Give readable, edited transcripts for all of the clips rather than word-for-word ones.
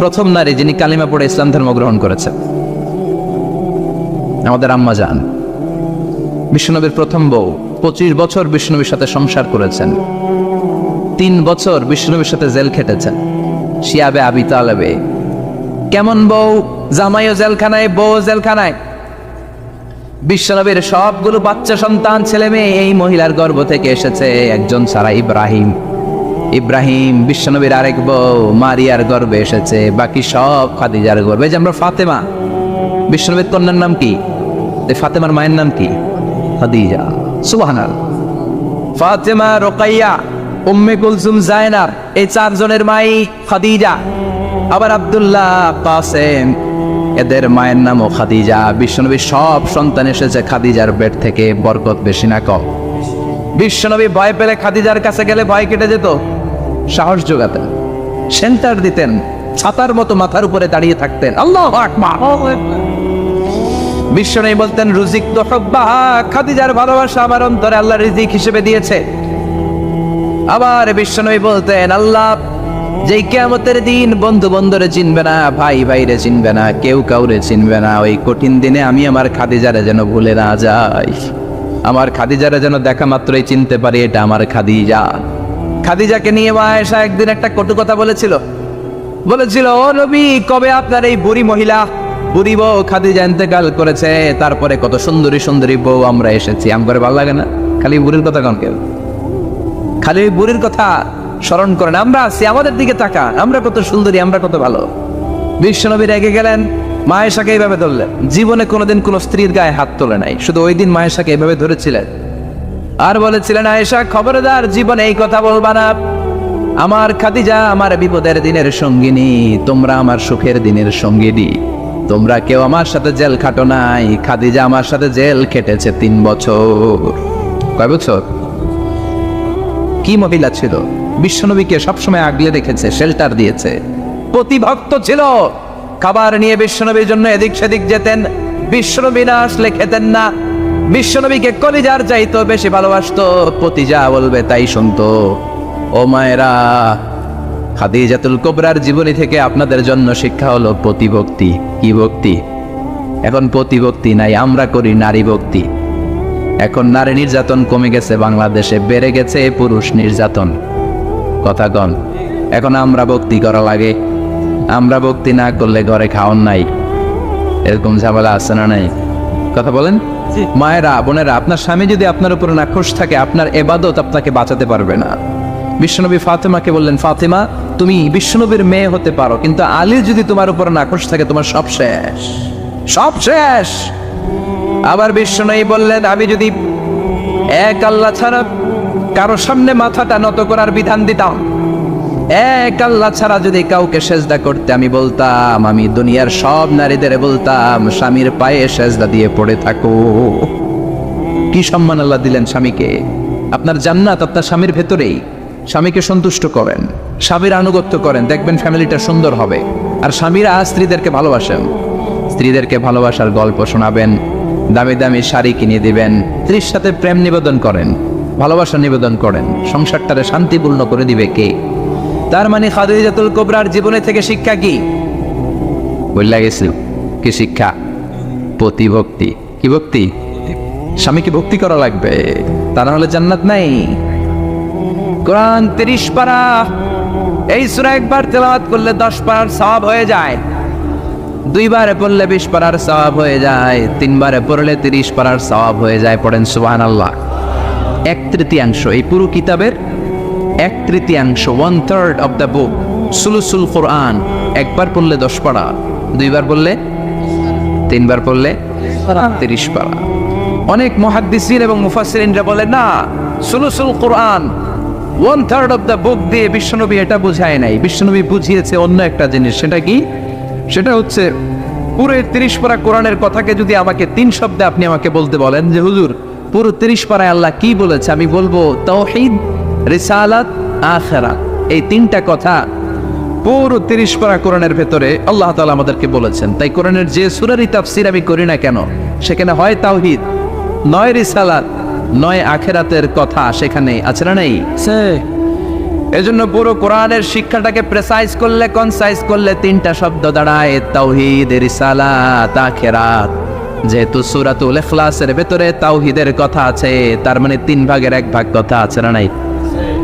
প্রথম নারী যিনি কালিমা পড়ে ইসলাম ধর্ম গ্রহণ করেছেন আমাদের আম্মা জান। বিশ্বনবীর প্রথম বউ 25 বছর বিশ্বনবীর সাথে সংসার করেছেন, 3 বছর বিশ্বনবীর সাথে জেল খেটেছেন শিয়াবে আবি তালেবে। কেমন বউ? জামাইও জেলখানায়, বউ জেলখানায়। বিশ্বনবীর সবগুলো বাচ্চা সন্তান ছেলে মেয়ে এই মহিলার গর্ভ থেকে এসেছে, একজন ছাড়া ইব্রাহিম। ইব্রাহিম বিশ্বনবীর আরেক বউ মারিয়ার গর্ভে এসেছে, বাকি সব খাদিজার গর্ভে। যে আমরা ফাতেমা, বিশ্বনবীর কন্যার নাম কি? ফাতেমার মায়ের নাম কি? খাদিজা। সুবহানাল্লাহ। ফাতেমা, রোকাইয়া, উম্মে কুলসুম, জায়নাব, এই 4 জনের মাই খাদিজা। আবার আব্দুল্লাহ, কাসেম, এদের মায়ের নামও খাদিজা। বিশ্বনবীর সব সন্তান এসেছে খাদিজার পেট থেকে। বরকত বেশি না কম? বিশ্বনবী ভয় পেলে খাদিজার কাছে গেলে ভয় কেটে যেত, সাহস যোগাতেন, সেন্টার দিতেন, ছাতার মতো মাথার উপরে দাঁড়িয়ে থাকতেন। আল্লাহু আকবার। বিশ্বনবী বলতেন রুজিক তো হুব্বাহা, খাদিজার ভালোবাসা আমার অন্তরে আল্লাহ রিজিক হিসেবে দিয়েছে। আবার বিশ্বনবী বলতেন আল্লাহ যেই কিয়ামতের দিন বন্ধু বন্ধুরে চিনবে না, ভাই ভাইরে চিনবে না, কেউ কাউরে চিনবে না, ওই কঠিন দিনে আমি আমার খাদিজারে যেন ভুলে না যাই, আমার খাদিজারে যেন দেখা মাত্রই চিনতে পারি এটা আমার খাদিজা। খাদিজাকে নিয়ে মা আয়েশা একদিন একটা কটু কথা বলেছিল। ও নবী, কবে আপনার এই বুড়ি মহিলা, বুড়ি বউ খাদিজা ইন্তেকাল করেছে, তারপরে কত সুন্দরী সুন্দরী বউ আমরা এসেছি, আমার ভালো লাগে না? খালি বুড়ির কথা কন কেউ, খালি ওই বুড়ির কথা স্মরণ করেন। আমরা আছি, আমাদের দিকে তাকান, আমরা কত সুন্দরী, আমরা কত ভালো। বিশ্বনবী রেগে গেলেন, মা আয়েশাকে এইভাবে ধরলেন। জীবনে কোনোদিন কোনো স্ত্রীর গায়ে হাত তোলে নাই, শুধু ওই দিন মা আয়েশাকে এইভাবে ধরেছিলেন আর বলেছিলেন আয়েশা খবরদার জীবনে এই কথা বলবা না, আমার খাদিজা আমার বিপদের দিনের সঙ্গিনী, তোমরা আমার সুখের দিনের সঙ্গিনী, তোমরা কেউ আমার সাথে জেল খাটো নাই, খাদিজা আমার সাথে জেল খেটেছে 3 বছর। কয় বছর? কি মহিলা ছিল! বিশ্বনবীকে সবসময় আগলে রেখেছে, শেল্টার দিয়েছে, প্রতিভক্ত ছিল। খাবার নিয়ে বিশ্বনবীর জন্য এদিক সেদিক যেতেন, বিশ্বনবী না আসলে খেতেন না। বিশ্বনবীকে কলিজার চাইতো বেশি ভালোবাসতো, পতি যা বলবে তাই শুনতো। ও মায়েরা, খাদিজাতুল কুবরার জীবনী থেকে আপনাদের জন্য শিক্ষা হলো প্রতিভক্তি। কি ভক্তি? এখন প্রতিভক্তি নাই, আমরা করি নারী ভক্তি। এখন নারী নির্যাতন কমে গেছে বাংলাদেশে, বেড়ে গেছে পুরুষ নির্যাতন। কথা কন। এখন আমরা ভক্তি করা লাগে, আমরা ভক্তি না করলে ঘরে খাওয়ান নাই, এরকম ঝামেলা আছে না নাই? কথা বলেন। মায়েরা, বোনেরা, আপনার স্বামী যদি আপনার উপর নাখোশ থাকে, আপনার ইবাদত আপনাকে বাঁচাতে পারবে না। বিশ্বনবী ফাতেমাকে বললেন, ফাতেমা তুমি বিশ্বনবীর মেয়ে হতে পারো, কিন্তু আলী যদি তোমার উপর নাখোশ থাকে তোমার সব শেষ, সব শেষ। আবার বিশ্বনবী বললেন, আমি যদি এক আল্লাহ ছাড়া কারো সামনে মাথাটা নত করার বিধান দিতাম, এক আল্লাহ ছাড়া যদি কাউকে সেজদা করতে আমি বলতাম, আমি দুনিয়ার সব নারীদের বলতাম স্বামীর পায়ে সেজদা দিয়ে পড়ে থাকো। কি সম্মান আল্লাহ দিলেন স্বামীকে! আপনার জান্নাত আপনার স্বামীর ভেতরেই। স্বামীকে সন্তুষ্ট করেন, স্বামীর আনুগত্য করেন, দেখবেন ফ্যামিলিটা সুন্দর হবে। আর স্বামীরা স্ত্রীদেরকে ভালোবাসেন, স্ত্রীদেরকে ভালোবাসার গল্প শোনাবেন, দামি দামি শাড়ি কিনে দিবেন, স্ত্রীর সাথে প্রেম নিবেদন করেন, ভালোবাসা নিবেদন করেন, সংসারটারে শান্তিপূর্ণ করে দিবে কে? তার মানে খাদিজাতুল কুবরার জীবনে থেকে শিক্ষা কি? বললা গেছিল কি শিক্ষা? প্রতিভক্তি। কি ভক্তি? স্বামীকে ভক্তি করা লাগবে, তা না হলে জান্নাত নাই। কোরআন 30 পারা, এই সূরা একবার তেলাওয়াত করলে 10 পারার সওয়াব হয়ে যায়, 2 বারে পড়লে 20 পারার সওয়াব হয়ে যায়, 3 বারে পড়লে 30 পারার সওয়াব হয়ে যায়। পড়েন সুবহানাল্লাহ। 1/3 এই পুরো কিতাবের 1/3, 1/3 অফ দ্য বুক, সুলুসুল কোরআন। একবার পড়লে 10 পারা, 2 বার পড়লে, 3 বার পড়লে 30 পারা। অনেক মুহাদ্দিসিন এবং মুফাসসিরিনরা বলে না, সুলুসুল কোরআন 1/3 অফ দ্য বুক দিয়ে বিশ্বনবী এটা বুঝায় নাই। বিশ্বনবী বুঝিয়েছে অন্য একটা জিনিস। সেটা কি? সেটা হচ্ছে পুরো 30 পারা কোরআনের কথাকে যদি আমাকে 3 শব্দে আপনি আমাকে বলতে বলেন যে হুজুর পুরো 30 পারায় আল্লাহ কি বলেছে, আমি বলবো তাওহীদ, রিসালাত, আখিরাত। এই 3টা কথা পুরো 30 পারা কোরআনের ভেতরে আল্লাহ তাআলা আমাদেরকে বলেছেন। তাই কোরআনের যে সূরারই তাফসীর আমি করি না কেন, সেখানে হয় তাওহীদ, নয় রিসালাত, নয় আখিরাতের কথা সেখানে আছে না নাই? এজন্য পুরো কোরআনের শিক্ষাটাকে প্রেসাইজ করলে, কনসাইজ করলে তিনটা শব্দ দাঁড়ায়, তাওহীদ, রিসালাত, আখিরাত। যেহেতু সূরাতুল ইখলাসের ভেতরে তাওহীদের কথা আছে, তার মানে 3 ভাগের 1 ভাগ কথা আছে না নাই?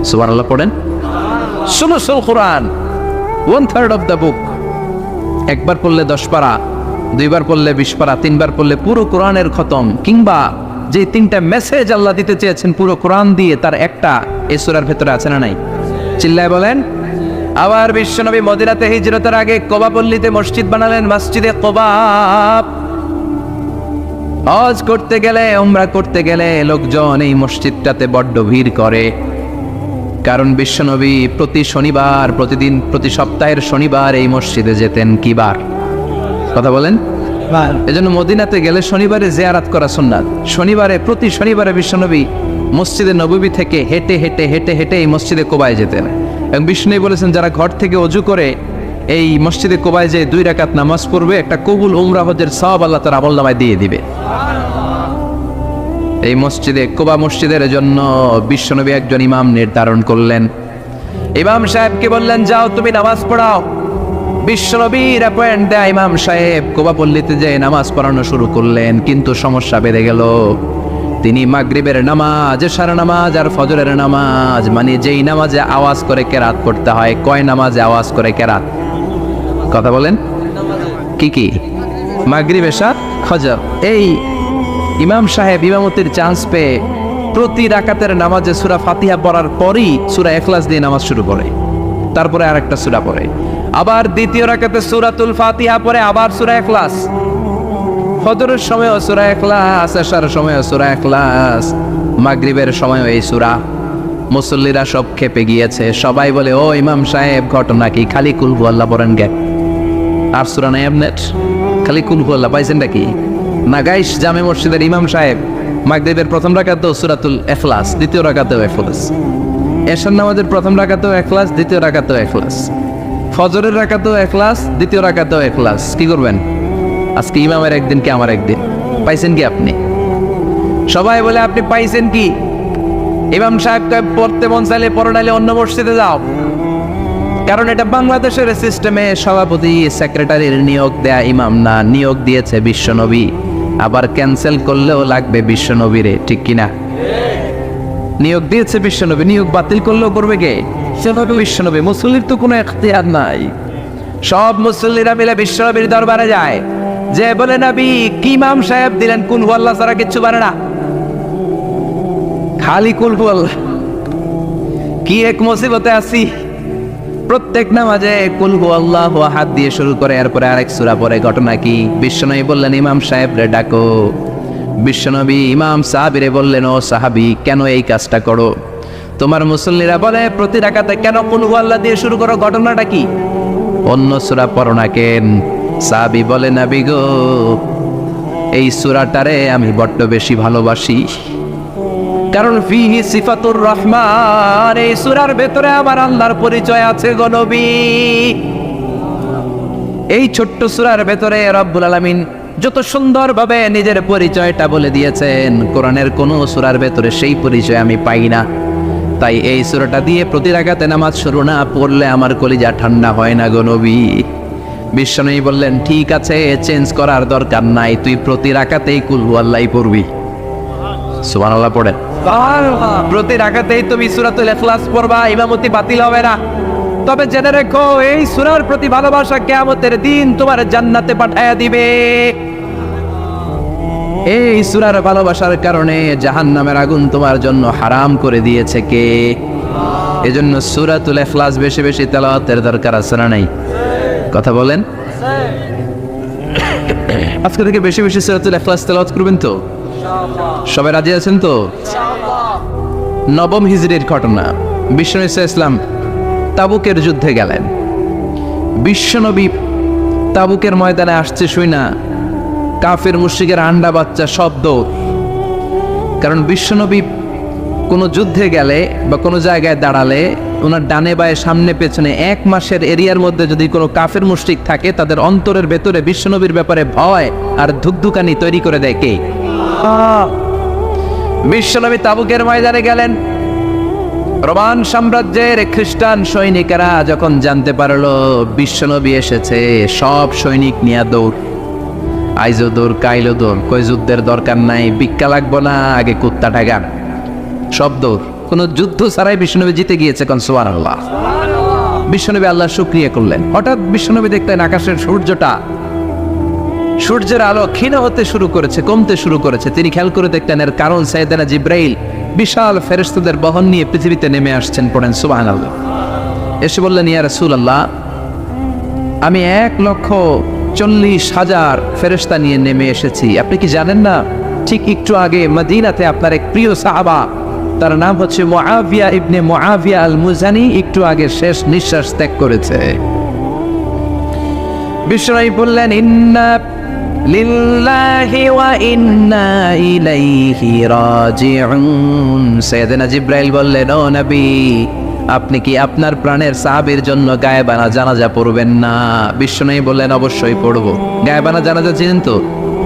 সুবহানাল্লাহ পড়েন। সুলুসুল কোরআন, 1/3 অফ দ্য বুক। একবার পড়লে 10 পারা, 2বার পড়লে 20 পারা, 3বার পড়লে পুরো কোরআনের খতম। কিংবা যে 3টা মেসেজ আল্লাহ দিতে চেয়েছেন পুরো কোরআন দিয়ে, তার একটা এই সূরার ভেতরে আছে না নাই? চিল্লায় বলেন। আবার বিশ্বনবী মদিনাতে হিজরতের আগে কোবা পল্লীতে মসজিদ বানালেন, মসজিদে কোবা। হজ করতে গেলে, উমরা করতে গেলে লোকজন এই মসজিদটাতে বড্ড ভিড় করে। কারণ বিশ্বনবী প্রতি শনিবার, প্রতিদিন, প্রতি সপ্তাহের শনিবার এই মসজিদে যেতেন। কি বার? কথা বলেন। এজন্য মদিনাতে গেলে শনিবারে জিয়ারত করা সুন্নাত। শনিবারে, প্রতি শনিবারে বিশ্বনবী মসজিদে নববী থেকে হেঁটে হেঁটে হেঁটে হেঁটে এই মসজিদে কোবায় যেতেন। এবং বিষ্ণু বলেছেন, যারা ঘর থেকে অজু করে এই মসজিদে কোবায় যে 2 রাকাত নামাজ পড়বে, একটা কবুল উমরা হজের সওয়াব আল্লাহ তার আমলনামায় দিয়ে দিবে। এই মসজিদে, কোবা মসজিদের জন্য বিশ্বনবী একজন ইমাম নির্ধারণ করলেন। ইমাম সাহেবকে বললেন, যাও তুমি নামাজ পড়াও। বিশ্বনবীর অ্যাপয়েন্ট দেয়া ইমাম সাহেব কোবা পল্লীতে যে নামাজ পড়ানো শুরু করলেন। কিন্তু সমস্যা বেড়ে গেল। তিনি মাগরিবের নামাজ, এশার নামাজ আর ফজরের নামাজ, মানে যেই নামাজে আওয়াজ করে কেরাত পড়তে হয়, কয় নামাজে আওয়াজ করে কেরাত? কথা বলেন। কি কি? মাগরিব, এশা, ফজর। এই ইমাম সাহেব ইমামতির চান্স পেয়ে প্রতি রাকাতের নামাজে সূরা ফাতিহা পড়ার পরই সূরা ইখলাস দিয়ে নামাজ শুরু করে, তারপরে আরেকটা সূরা পড়ে, আবার দ্বিতীয় রাকাতে সূরাতুল ফাতিহা পড়ে, আবার সূরা ইখলাস। ফজরের সময়ও সূরা ইখলাস, এশার সময়ও সূরা ইখলাস, মাগরিবের সময়ও এই সূরা। মুসল্লিরা সব খেপে গিয়েছে। সবাই বলে, ও ইমাম সাহেব, ঘটনা কি? খালি কুল হুয়াল্লাহ পড়েন গে, আর সূরা নাই আপনার? খালি কুল হুয়াল্লাহ পাইছেন নাকি? নাগাইশ জামে মসজিদের ইমাম সাহেব মাগরিবের প্রথম রাকাতেও সূরাতুল ইখলাস, দ্বিতীয় রাকাতেও ইখলাস, এশার নামাজের প্রথম রাকাতেও ইখলাস, দ্বিতীয় রাকাতেও ইখলাস, ফজরের রাকাতেও ইখলাস, দ্বিতীয় রাকাতেও ইখলাস। কি করবেন? আজকে ইমামের একদিন কি আমার একদিন। পাইছেন কি আপনি? সবাই বলে, আপনি পাইছেন কি? ইমাম সাহেব পড়তে মন চাইলে পড়ো, নাইলে অন্য মসজিদে যাও। কারণ এটা বাংলাদেশের সিস্টেমে সভাপতি সেক্রেটারির নিয়োগ দেয়া ইমাম না, নিয়োগ দিয়েছে বিশ্বনবী। আবার ক্যান্সেল করলেও লাগবে বিশ্বনবীরে, ঠিক কিনা? নিয়োগ দিয়েছে বিশ্বনবী, নিয়োগ বাতিল করলেও করবে কে? সেভাবে বিশ্বনবী। মুসল্লির তো কোনো এখতিয়ার নাই। সব মুসল্লিরা মিলে বিশ্বনবীর দরবারে যায়, যে বলে, নবী কি ইমাম সাহেব দিলেন কুল হুয়াল্লাহ ছাড়া কিচ্ছু পারে না, খালি কুল হুয়াল্লাহ। কি এক মুসিবতে আছি। প্রত্যেক নামাজে কুল হুয়াল্লাহু আহাদ দিয়ে শুরু করে, এরপরে আরেক সূরা পড়ে। ঘটনা কি? বিশ্বনবী বললেন, ইমাম সাহেব রে ডাকো। বিশ্বনবী ইমাম সাহাবীরে বললেন, ও সাহাবী, কেন এই কাজটা করো? তোমার মুসল্লিরা বলে, প্রতি রাকাতে কেন কুল হুয়াল্লাহ দিয়ে শুরু করো? ঘটনাটা কি? অন্য সূরা পড়ো না কেন? সাহাবী বলে, নবী গো, এই সূরাটারে আমি বড্ড বেশি ভালোবাসি, কারণ ফিহি সিফাতুর রহমান, এই সূরার ভেতরে আমার আল্লাহর পরিচয় আছে গো নবী। এই ছোট্ট সূরার ভেতরে রব্বুল আলামিন যত সুন্দরভাবে নিজের পরিচয়টা বলে দিয়েছেন, কোরআনের কোন সূরার ভেতরে সেই পরিচয় আমি পাই না। তাই এই সূরাটা দিয়ে প্রতি রাকাতে নামাজ শুরু না পড়লে আমার কলিজা ঠান্ডা হয় না গো নবী। বিশ্বনবী বললেন, ঠিক আছে, চেঞ্জ করার দরকার নাই, তুই প্রতি রাকাতেই কুল হুয়াল্লাহ পড়বি। সুবহানাল্লাহ পড়েন। প্রতি রাকাতেই তুমি সূরাতুল ইখলাস পড়বা, ইমামতি বাতিল হবে না। তবে জেনে রেখো, এই সূরার প্রতি ভালোবাসা কিয়ামতের দিন তোমার জান্নাতে পাঠায়া দিবে। এই সূরার ভালোবাসার কারণে জাহান্নামের আগুন তোমার জন্য হারাম করে দিয়েছে কে? এজন্য সূরাতুল ইখলাস বেশি বেশি তেলাওয়াতের দরকার আছে না নাই? কথা বলেন। আজকে থেকে বেশি বেশি সূরাতুল ইখলাস তেলাওয়াত করবেন তো? সবাই রাজি আছেন তো? নবম হিজরির ঘটনা। বিশ্বনবী ইসলাম তাবুকের যুদ্ধে গেলেন। বিশ্বনবী তাবুকের ময়দানে আসছে শুই না কাফের মুশরিকের আন্ডা বাচ্চা শব্দ। কারণ বিশ্বনবী কোনো যুদ্ধে গেলে বা কোনো জায়গায় দাঁড়ালে ওনার ডানে বায়ে সামনে পেছনে 1 মাসের এরিয়ার মধ্যে যদি কোনো কাফের মুশরিক থাকে, তাদের অন্তরের ভেতরে বিশ্বনবীর ব্যাপারে ভয় আর ধুকধুকানি তৈরি করে দেয় কে? বিশ্বনবী তাবুকের ময়দানে গেলেন। রোমান সাম্রাজ্যের খ্রিস্টান সৈনিকেরা যখন জানতে পারলো বিশ্বনবী এসেছে, সব সৈনিক নিয়ে দৌড়। আইজো দৌড়, কাইলো দৌড়, কই যুদ্ধের দরকার নাই, ভিক্ষা লাগবো না, আগে কুত্তা ঠাগান, সব দৌড়। কোন যুদ্ধ ছাড়াই বিশ্বনবী জিতে গিয়েছে, কোন সুবহানাল্লাহ। বিশ্বনবী আল্লাহ শুকরিয়া করলেন। হঠাৎ বিশ্বনবী দেখলেন আকাশের সূর্যের আলো ক্ষীণ হতে শুরু করেছে, কমতে শুরু করেছে। তিনি খেয়াল করে দেখলেন এর কারণ সাইয়েদনা জিব্রাইল বিশাল ফেরেশতাদের বহন নিয়ে পৃথিবীতে নেমে আসছেন। পড়েন সুবহানাল্লাহ। এসে বললেন, ইয়া রাসূলুল্লাহ, আমি 1,40,000 ফেরেশতা নিয়ে নেমে এসেছি। আপনি কি জানেন না, ঠিক একটু আগে মদিনাতে আপনার এক প্রিয় সাহাবা, তার নাম হচ্ছে মুআবিয়া ইবনে মুআবিয়া আল মুজানি, একটু আগে শেষ নিঃশ্বাস ত্যাগ করেছে। বিশ্বনবী বললেন, ইন্না লিল্লাহি ওয়া ইন্না ইলাইহি রাজিউন। সাইয়েদনা জিব্রাইল বললেন, ও নবী, আপনি কি আপনার প্রাণের সাহাবীর জন্য গায়েবানা জানাজা পড়বেন না? বিশ্বনবী বললেন, অবশ্যই পড়ব। গায়েবানা জানাজা চিনেন তো?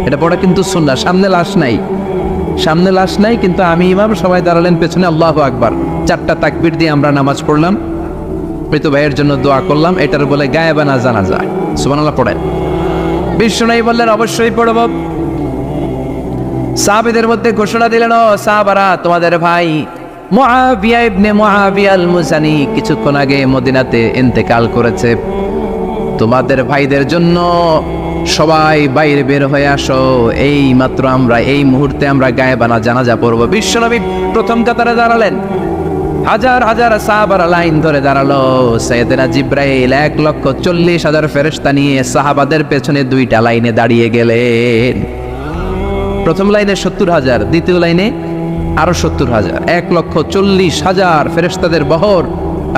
এটা পড়া কিন্তু সুন্নাহ। সামনে লাশ নাই, কিন্তু আমি ইমাম, সবাই দাঁড়ালেন পেছনে, আল্লাহু আকবার, 4টা তাকবীর দিয়ে আমরা নামাজ পড়লাম, মৃত ভাইয়ের জন্য দোয়া করলাম, এটার বলে গায়েবানা জানাজা। সুবহানাল্লাহ পড়েন। বিশ্বনবী বললেন, অবশ্যই পড়ব। সাহাবীদের মধ্যে ঘোষণা দিলেন, ও সাহাবারা, তোমাদের ভাই মুআবিয়া ইবনে মুআবিয়া আল মুজানি কিছুক্ষণ আগে মদিনাতে ইন্তেকাল করেছে। তোমাদের ভাইদের জন্য সবাই বাইরে বের হয়ে আসো, এই মাত্র আমরা এই মুহূর্তে আমরা গায়েবানা জানাজা পড়ব। বিশ্বনবী প্রথম কাতারে দাঁড়ালেন, হাজার হাজার সাহাবারা লাইন ধরে দাঁড়ালো। সাইয়েদনা জিব্রাইল 1,40,000 ফেরেশতা নিয়ে সাহাবাদের পেছনে 2টা লাইনে দাঁড়িয়ে গেলেন। প্রথম লাইনে 70,000, দ্বিতীয় লাইনে আরো 70,000, 1,40,000 ফেরেশতাদের বহর।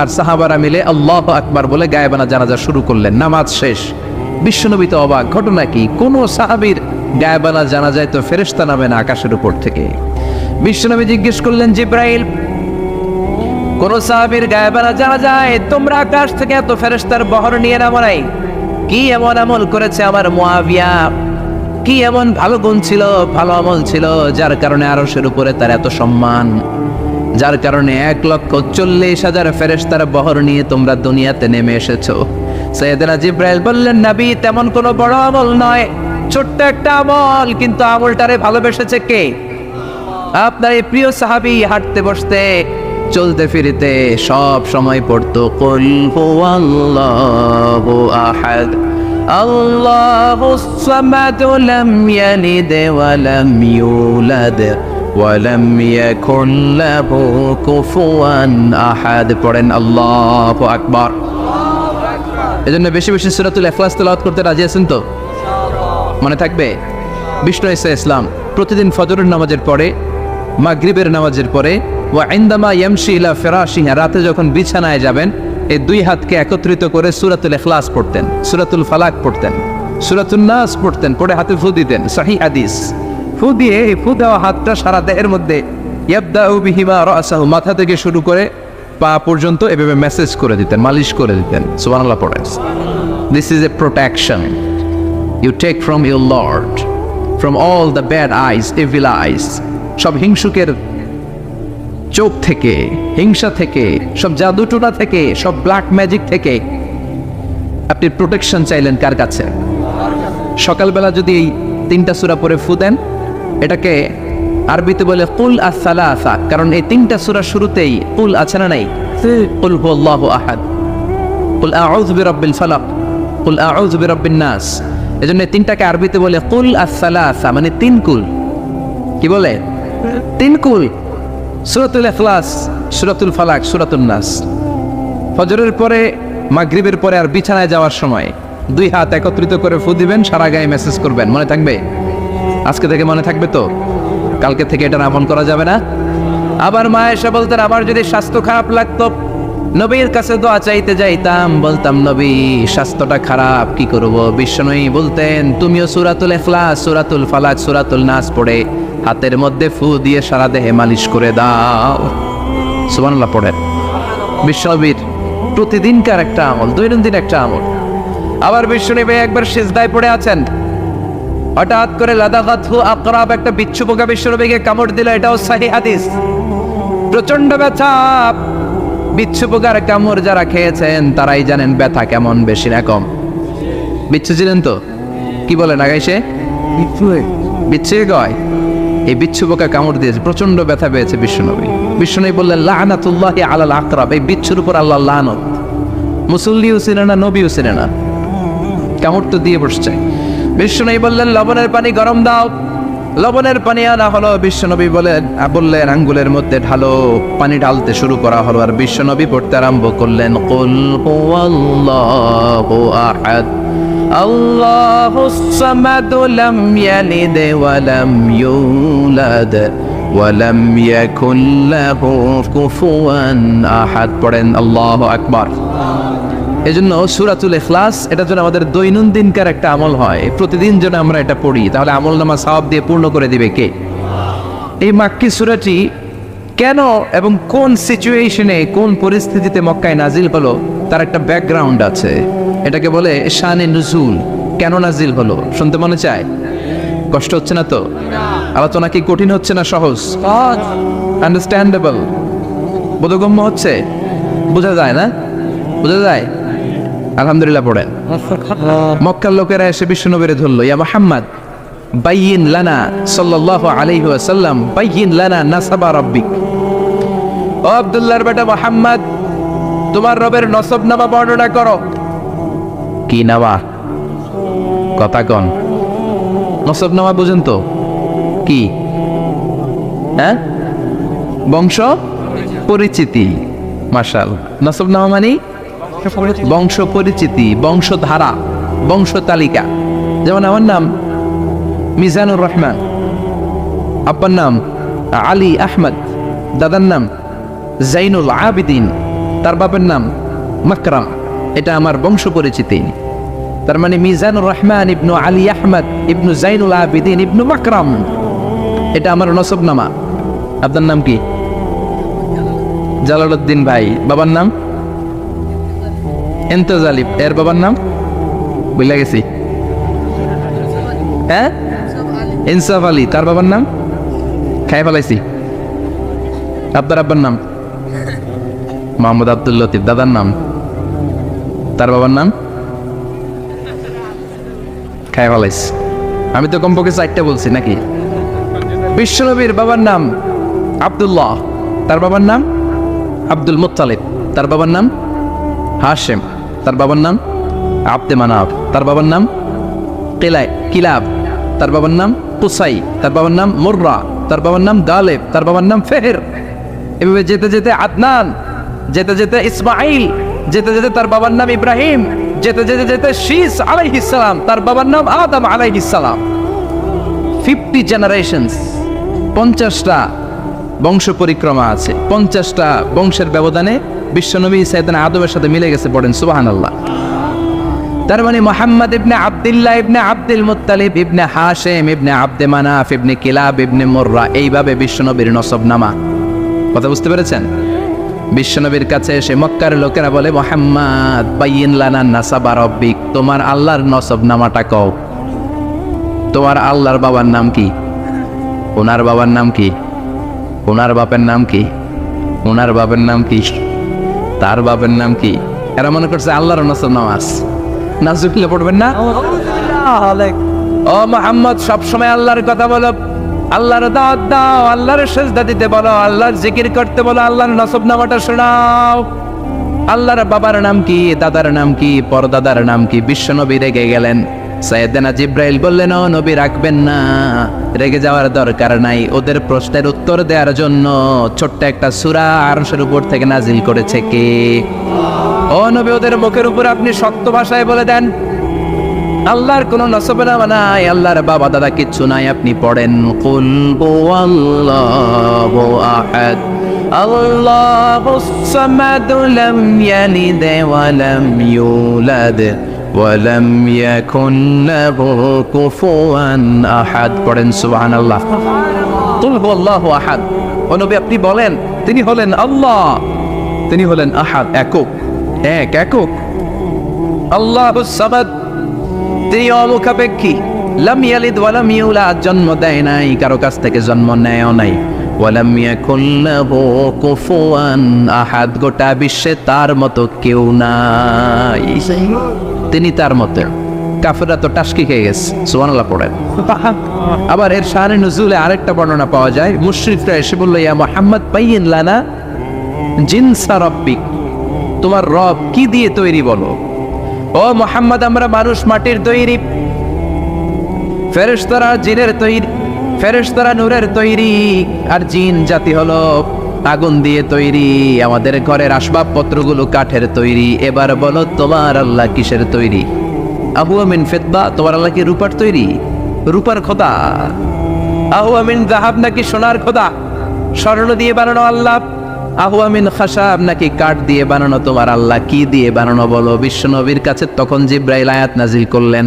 আর সাহাবারা মিলে আল্লাহু আকবার বলে গায়েবানা জানাজা শুরু করলেন। নামাজ শেষ। বিশ্বনবী তো অবাক, ঘটনা কি? কোন সাহাবীর গায়েবানা জানাজায় তো ফেরেশতা নামে না আকাশের উপর থেকে। বিশ্বনবী জিজ্ঞেস করলেন, জিব্রাইল, কোন সাহাবীর গায়েবানা জানাজায় তোমরা আকাশ থেকে এত ফেরেশতার বহর নিয়ে নামো নাই? কি এমন আমল করেছে আমার মুআবিয়া? কি এমন ভালো গুণ ছিল, ভালো আমল ছিল, যার কারণে আরশের উপরে তার এত সম্মান, যার কারণে 1,40,000 ফেরেশতার বহর নিয়ে তোমরা দুনিয়াতে নেমে এসেছো? সাইয়েদনা জিব্রাইল বললেন, নবী, তেমন কোনো বড় আমল নয়, ছোট্ট একটা আমল, কিন্তু আমলটারে ভালোবেসেছে কে? আপনার এই প্রিয় সাহাবী হাঁটতে বসতে চলতে ফিরিতে সব সময় পড়তো, কুল হুয়াল্লাহু আহাদ, আল্লাহুস সামাদ, লাম ইয়ালিদ ওয়া লাম ইউলাদ ওয়া লাম ইয়াকুল লাহু কুফুয়ান আহাদ। পড়েন আল্লাহু আকবার। এজন্য বেশি বেশি সূরাতুল ইখলাস তেলাওয়াত করতে রাজি আছেন তো? মনে থাকবে? বিষ্ণু ঈসা ইসলাম প্রতিদিন ফজরের নামাজের পরে, মাগরিবের নামাজের পরে, ওয়া ইনদামা ইয়ামশি ইলা ফিরাশিহি, রাতে যখন বিছানায় যাবেন, এই 2 হাতকে একত্রিত করে সূরাতুল ইখলাস পড়তেন, সূরাতুল ফালাক পড়তেন, সূরাতুন নাস পড়তেন, পড়ে হাতে ফু দিতেন। সহিহ হাদিস। ফু দিয়ে এই ফু দেওয়া হাতটা সারা দেহের মধ্যে ইয়াবদাউ বিহিমা রাসাহু, মাথা থেকে শুরু করে পা পর্যন্ত এভাবে মেসেজ করে দিতেন, মালিশ করে দিতেন। সুবহানাল্লাহ পড়েন। This is a protection you take from your lord, from all the bad eyes, evil eyes, সব হিংসুকের চোখ থেকে, হিংসা থেকে, সব জাদুটোনা থেকে, সব ব্ল্যাক ম্যাজিক থেকে আপনি প্রোটেকশন চাইলেন কার কাছে? সকালবেলা যদি এই 3টা সূরা পড়ে ফু দেন, এটাকে আরবিতে বলে কুল আস-সালাসা, কারণ এই 3টা সূরা শুরুতেই কুল আছে না নাই? কুল হুয়াল্লাহু আহাদ, কুল আউযু বিরাব্বিল ফালাক, কুল আউযু বিরাব্বিন নাস। এজন্য 3টাকে আরবিতে বলে কুল আস-সালাসা, মানে 3 কুল। কি বলে? 3 কুল। সূরাতুল ইখলাস, সূরাতুল ফালাক, সূরাতুন নাস। ফজরের পরে, মাগরিবের পরে আর বিছানায় যাওয়ার সময় 2 হাত একত্রিত করে ফু দিবেন, সারা গায়ে মেসেজ করবেন। মনে থাকবে? আজকে থেকে মনে থাকবে তো? কালকে থেকে এটা আমল করা যাবে না? আবার মা এসে বলতেন, আমার যদি স্বাস্থ্য খারাপ লাগতো, নবীর কাছে দোয়া চাইতে যাইতাম, বলতাম, নবী স্বাস্থ্যটা খারাপ, কি করব? বিশ্বনবী বলতেন, তুমিও সূরাতুল ইখলাস, সূরাতুল ফালাক, সূরাতুল নাস পড়ে হাতের মধ্যে ফু দিয়ে সারা দেহে মালিশ করে দাও। সুবহানাল্লাহ পড়েন। বিশ্বনবীর প্রতিদিনকার একটা আমল, দৈনন্দিন একটা আমল। আবার বিশ্বনবী একবার সিজদায় পড়ে আছেন, হঠাৎ করে লাদাগাতহু আকরাব, একটা বিচ্ছু পোকা বিশ্বনবীকে কামড় দিল। এটাও সহিহ হাদিস। প্রচন্ড ব্যথা, বিচ্ছু পোকার কামড় যারা খেয়েছেন তারাই জানেন ব্যথা কেমন, বেশি না কম। বিচ্ছু ছিলেন তো? কি বলেন আগাইছে? বিচ্ছু কয় এই বিচ্ছু পোকা কামড় দিয়েছে, প্রচন্ড ব্যথা পেয়েছে বিশ্বনবী। বিশ্বনবী বললেন লাআনাতুল্লাহি আলাল আকরাব, এই বিচ্ছুর উপর আল্লাহ লানত। মুসল্লিও ছিলেন না, নবীও ছিলেন না, কামড় তো দিয়ে বসছে। বিশ্বনবী বললেন লবণের পানি গরম দাও। লবণের পানি আনা হলো। বিশ্বনবী বললেন আঙ্গুলের মধ্যে ঢালো। পানি ঢালতে শুরু করা হলো, আর বিশ্বনবী পড়তে আরম্ভ করলেন কুল হুয়াল্লাহু আহাদ আল্লাহুস সামাদ লাম ইয়ালিদ ওয়া লাম ইউলাদ ওয়া লাম ইয়াকুল লাহু কুফুয়ান আহাদ। পড়েন আল্লাহু আকবার। এজন্য সূরাতুল ইখলাস এটা যেন আমাদের দৈনন্দিনকার একটা আমল হয়, প্রতিদিন যেন আমরা এটা পড়ি, তাহলে আমলনামা সওয়াব দিয়ে পূর্ণ করে দিবে কে? এই মাক্কি সূরাটি কেন এবং কোন সিচুয়েশনে, কোন পরিস্থিতিতে মক্কায় নাজিল হলো তার একটা ব্যাকগ্রাউন্ড আছে। এটাকে বলে শানে নুজুল। কেন নাজিল হলো শুনতে মনে চায়? কষ্ট হচ্ছে না তো? আলোচনা কি কঠিন হচ্ছে না সহজ? আন্ডারস্ট্যান্ডেবল, বোধগম্য হচ্ছে? বোঝা যায় না? বোঝা যায়? আলহামদুলিল্লাহ পড়েন। মক্কার লোকেরা এসে বিশ্বনবীরে ধরলো, ইয়া মুহাম্মদ বাইয়িন লানা সাল্লাল্লাহু আলাইহি ওয়াসাল্লাম বাইয়িন লানা নাসাবা রাব্বিক। ও আব্দুল্লাহর বেটা মুহাম্মদ, তোমার রবের নসবনামা বর্ণনা করো। কি নামা? কথা কন। নসবনামা বুঝেন তো কি? হ্যাঁ, বংশ পরিচিতি। মাশাআল্লাহ। নসবনামা মানে বংশ পরিচিতি, বংশধারা, বংশ তালিকা। যেমন আমার নাম মিজানুর রহমান, আব্বার নাম আলী আহমদ, দাদার নাম জাইনুল আবিদিন, তার বাবার নাম মাকরাম। এটা আমার বংশ পরিচিতি। তার মানে মিজানুর রহমান ইবনু আলী আহমদ ইবনু জাইনুল আবিদিন ইবনু মাকরাম, এটা আমার নসবনামা। আপনার নাম কি? জালালউদ্দিন ভাই। বাবার নাম ইন্তেজালি। এর বাবার নাম বুঝলা গেছি। হ্যাঁ, ইনসাফ আলী। তার বাবার নাম খাই ফেলাইছি। আপনার আব্বার নাম মোহাম্মদ আব্দুল লতিফ। দাদার নাম, তার বাবার নাম খাই ফেলাইছি। আমি তো কমপক্ষে 4টা বলছি নাকি? বিশ্বনবীর বাবার নাম আব্দুল্লাহ, তার বাবার নাম আব্দুল মুত্তালিব, তার বাবার নাম হাশেম, তার বাবার নাম আব্দে মানাফ, তার বাবার নাম কিলাব, তার বাবার নাম কুসাই, তার বাবার নাম মুররা, তার বাবার নাম গালেব, তার বাবার নাম ফেহের। এভাবে যেতে যেতে আদনান, যেতে যেতে ইসমাইল, যেতে যেতে তার বাবার নাম ইব্রাহিম, যেতে যেতে যেতে শীস আলাইহিস সালাম, তার বাবার নাম আদম আলাইহিস সালাম। 50 জেনারেশনস, 50টা বংশ পরিক্রমা আছে। 50টা বংশের ব্যবধানে বিশ্বনবী সাইয়েদনা আদমের সাথে মিলে গেছে। পড়েন সুবহানাল্লাহ। তার মানে মুহাম্মদ ইবনে আব্দুল্লাহ ইবনে আব্দুল মুত্তালিব ইবনে হাশেম ইবনে আব্দে মানাফ ইবনে কিলাব ইবনে মুররা, এইভাবে বিশ্বনবীর নসবনামা। কথা বুঝতে পেরেছেন? বিশ্বনবীর কাছে এসে মক্কার লোকেরা বলে, মুহাম্মদ বাইয়িন লানা নাসাবা রাব্বিক, তোমার আল্লাহর নসবনামাটা কও। তোমার আল্লাহর বাবার নাম কি? ওনার বাবার নাম কি? ওনার বাপের নাম কি? ওনার বাবার নাম কি? তার বাবার নাম কি? এরা মনে করছে আল্লাহর নসবনামা আছে। নাজুকিলে পড়বেন না? ও মুহাম্মদ, সবসময় আল্লাহর কথা বলো, আল্লাহর দাওয়াত দাও, আল্লাহর সিজদা দিতে বলো, আল্লাহর জিকির করতে বলো, আল্লাহর নসবনামাটা শোনাও। আল্লাহর বাবার নাম কি? দাদার নাম কি? পরদাদার নাম কি? বিশ্বনবী রেগে গেলেন। সাইয়েদনা জিব্রাইল বললেন, ও নবী রাখবেন না, রেগে যাওয়ার দরকার নাই। ওদের প্রশ্নের উত্তর দেওয়ার জন্য ছোট্ট একটা সূরা আরশের উপর থেকে নাজিল করেছে কে? ও নবী, ওদের মুখের উপর আপনি শক্ত ভাষায় বলে দেন আল্লাহর কোনো নসবনামা নাই, আল্লাহর বাবা দাদা কিচ্ছু নাই। আপনি পড়েন কুল হুয়াল্লাহু আহাদ আল্লাহুস সামাদ লাম ইয়ালিদ ওয়া লাম ইউলাদ ওয়া লাম ইয়াকুন লাহু কুফুয়ান আহাদ। পড়েন সুবহানাল্লাহ। কুল হুয়াল্লাহু আহাদ। ও নবী, আপনি বলেন তিনি হলেন আল্লাহ, তিনি হলেন আহাদ, একক, একক। আল্লাহুস সামাদ, তিনি অমুখাপেক্ষী। লাম ইয়ালিদ ওয়া লাম ইউলাদ, জন্ম দেয় নাই, কারো কাছ থেকে জন্ম নেয়ও নাই। ওয়ালাম ইয়াকুল লাহু কুফুয়ান আহাদ, গোটা বিশ্বে তার মতো কেউ নাই, তিনি তার মতো। কাফেররা তো টাসকি খেয়ে গেছে, সুবহানাল্লাহ পড়েন। আবার এর শানে নুজুলে আরেকটা বর্ণনা পাওয়া যায়, মুশরিকরা এসে বলল, ইয়া মুহাম্মদ বাইয়িন লানা জিনসা রাব্বিক, তোমার রব কি দিয়ে তৈরি বলো। ও মুহাম্মদ, আমরা মানুষ মাটির তৈরি, ফেরেশতারা জিনের তৈরি, ফেরেশতারা নূরের তৈরি, আর জিন জাতি হলো আগুন দিয়ে তৈরি, আমাদের ঘরের আসবাবপত্রগুলো কাঠের তৈরি। এবার বলো তোমার আল্লাহ কিসের তৈরি? আহুয়া মিন ফিদ্দা, তোমার আল্লাহ কি রূপার তৈরি? রূপার খোদা? আহুয়া মিন যাহাব, নাকি সোনার খোদা, স্বর্ণ দিয়ে বানানো আল্লাহ? আহুয়া মিন খাশাব, নাকি কাঠ দিয়ে বানানো তোমার আল্লাহ? কি দিয়ে বানানো বলো? বিশ্ব নবীর কাছে তখন জিব্রাইল আয়াত নাজিল করলেন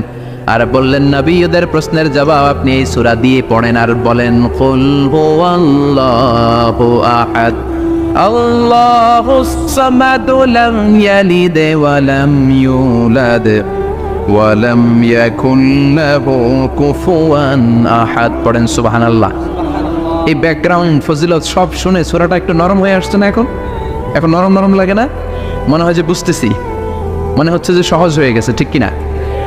আর বললেন, নবী ওদের প্রশ্নের জবাব আপনি এই সূরা দিয়ে পড়েন আর বলেন, কুল হুয়াল্লাহু আহাদ আল্লাহুস সামাদ লাম ইয়ালিদ ওয়া লাম ইউলাদ ওয়া লাম ইয়াকুল লাহু কুফুয়ান আহাদ। পড়েন সুবহানাল্লাহ। এই ব্যাকগ্রাউন্ড ফজিলত সব শুনে সূরাটা একটু নরম হয়ে আসছে না? এখন নরম নরম লাগে না? মনে হয় যে বুঝতেছি, মনে হচ্ছে যে সহজ হয়ে গেছে, ঠিক কিনা?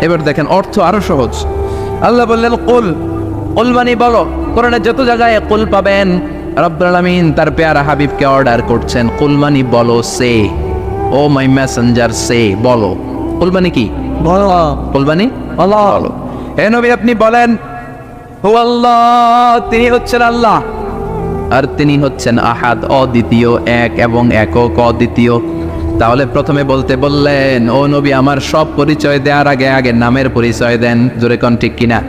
এবার দেখেন অর্থ আরো সহজ। আল্লাহ বললেন কুল, কুল মানে বলো। কোরআনের যত জায়গায় কুল পাবেন, রব্বুল আলামিন তার পেয়ারা হাবিবকে অর্ডার করছেন, কুল মানে বলো, সে, ও মাই মেসেঞ্জার সে, বলো। কুল মানে কি? বলো। কুল মানে বলো। হে নবী আপনি বলেন, হুয়াল্লাহ, তিনি হচ্ছেন আল্লাহ, আর তিনি হচ্ছেন আহাদ, অদ্বিতীয়, এক এবং একক, অদ্বিতীয়। তাহলে প্রথমে বলতে বললেন, ও নবী আমার সব পরিচয় দেওয়ার আগে আগে নামের পরিচয় দেন, জোরে কোন ঠিক কিনা?